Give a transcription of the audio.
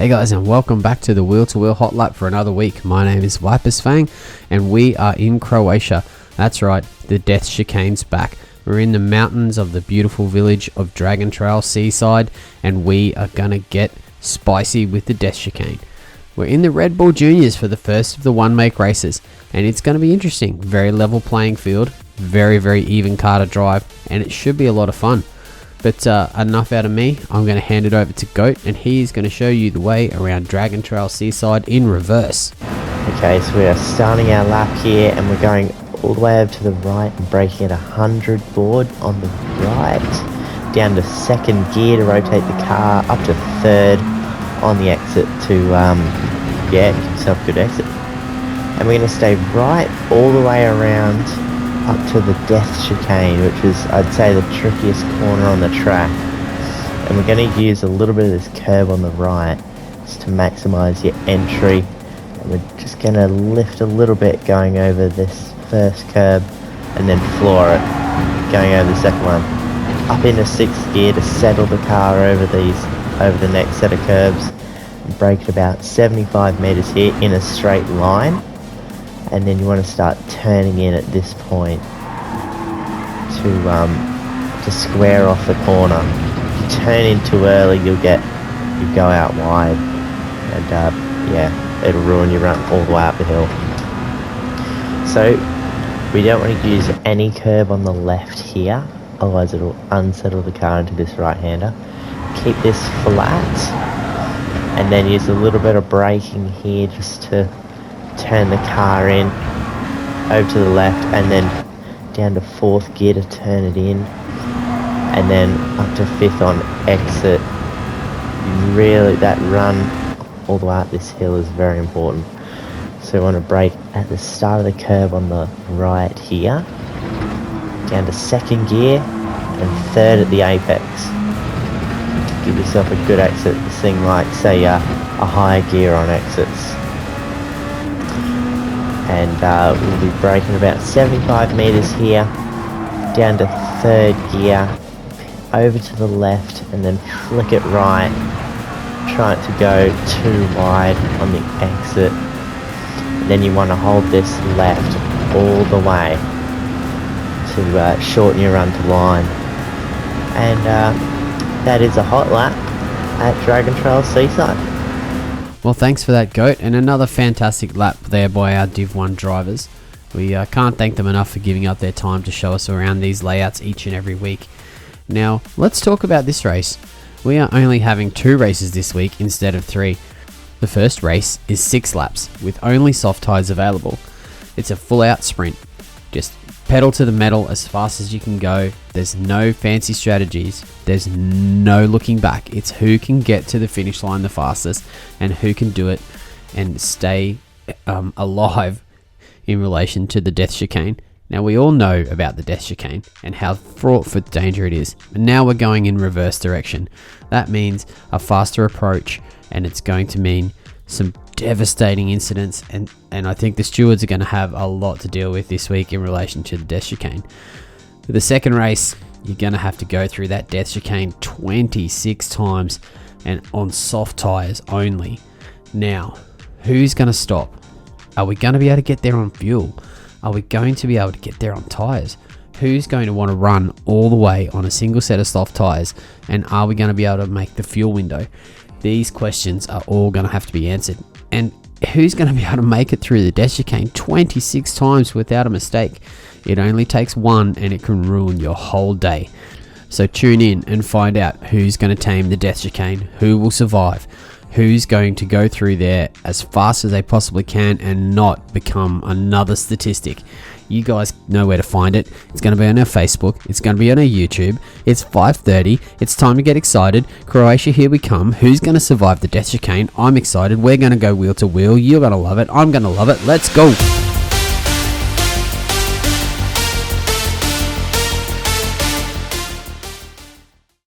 Hey guys, and welcome back to the Wheel to Wheel Hot Lap for another week. My name is Vipersfang and we are in Croatia. That's right, the Death Chicane's back. We're in the mountains of the beautiful village of Dragon Trail Seaside, and we are gonna get spicy with the Death Chicane. We're in the Redbull Juniors for the first of the one make races, and it's going to be interesting. Very level playing field, very even car to drive, and it should be a lot of fun. But enough out of me. I'm going to hand it over to Goat, and he's going to show you the way around Dragon Trail Seaside in reverse. Okay, so we are starting our lap here, and we're going all the way over to the right and braking at 100 board on the right, down to second gear to rotate the car, up to third on the exit to give yourself a good exit. And we're going to stay right all the way around up to the Death Chicane, which is, I'd say, the trickiest corner on the track. And we're going to use a little bit of this curb on the right just to maximise your entry. And we're just going to lift a little bit going over this first curb and then floor it going over the second one. Up into sixth gear to settle the car over the next set of curbs. Brake at about 75 metres here in a straight line. And then you want to start turning in at this point to square off the corner. If you turn in too early, you go out wide, and it'll ruin your run all the way up the hill. So we don't want to use any curb on the left here, otherwise it'll unsettle the car into this right-hander. Keep this flat, and then use a little bit of braking here just to turn the car in over to the left, and then down to fourth gear to turn it in, and then up to fifth on exit. Really, that run all the way up this hill is very important. So we want to brake at the start of the curve on the right here, down to second gear and third at the apex. Give yourself a good exit. This thing like, say, a higher gear on exits. And we'll be braking about 75 metres here, down to third gear, over to the left, and then flick it right. Try not to go too wide on the exit. And then you want to hold this left all the way to shorten your run to line. And that is a hot lap at Dragon Trail Seaside. Well, thanks for that, Goat, and another fantastic lap there by our Div 1 drivers. We can't thank them enough for giving up their time to show us around these layouts each and every week. Now, let's talk about this race. We are only having 2 races this week instead of 3. The first race is 6 laps, with only soft tyres available. It's a full-out sprint. Just pedal to the metal as fast as you can go. There's no fancy strategies. There's no looking back. It's who can get to the finish line the fastest and who can do it and stay alive in relation to the Death Chicane. Now, we all know about the Death Chicane and how fraught with danger it is. But now we're going in reverse direction. That means a faster approach, and it's going to mean some devastating incidents, and I think the stewards are going to have a lot to deal with this week in relation to the Death Chicane. For the second race, you're going to have to go through that Death Chicane 26 times and on soft tyres only. Now, who's going to stop? Are we going to be able to get there on fuel? Are we going to be able to get there on tyres? Who's going to want to run all the way on a single set of soft tyres? And are we going to be able to make the fuel window? These questions are all going to have to be answered. And who's going to be able to make it through the Death Chicane 26 times without a mistake? It only takes one, and it can ruin your whole day. So tune in and find out who's going to tame the Death Chicane, who will survive, who's going to go through there as fast as they possibly can and not become another statistic. You guys know where to find it. It's going to be on our Facebook. It's going to be on our YouTube. It's 5:30. It's time to get excited. Croatia, here we come. Who's going to survive the Death Chicane? I'm excited. We're going to go wheel to wheel. You're going to love it. I'm going to love it. Let's go.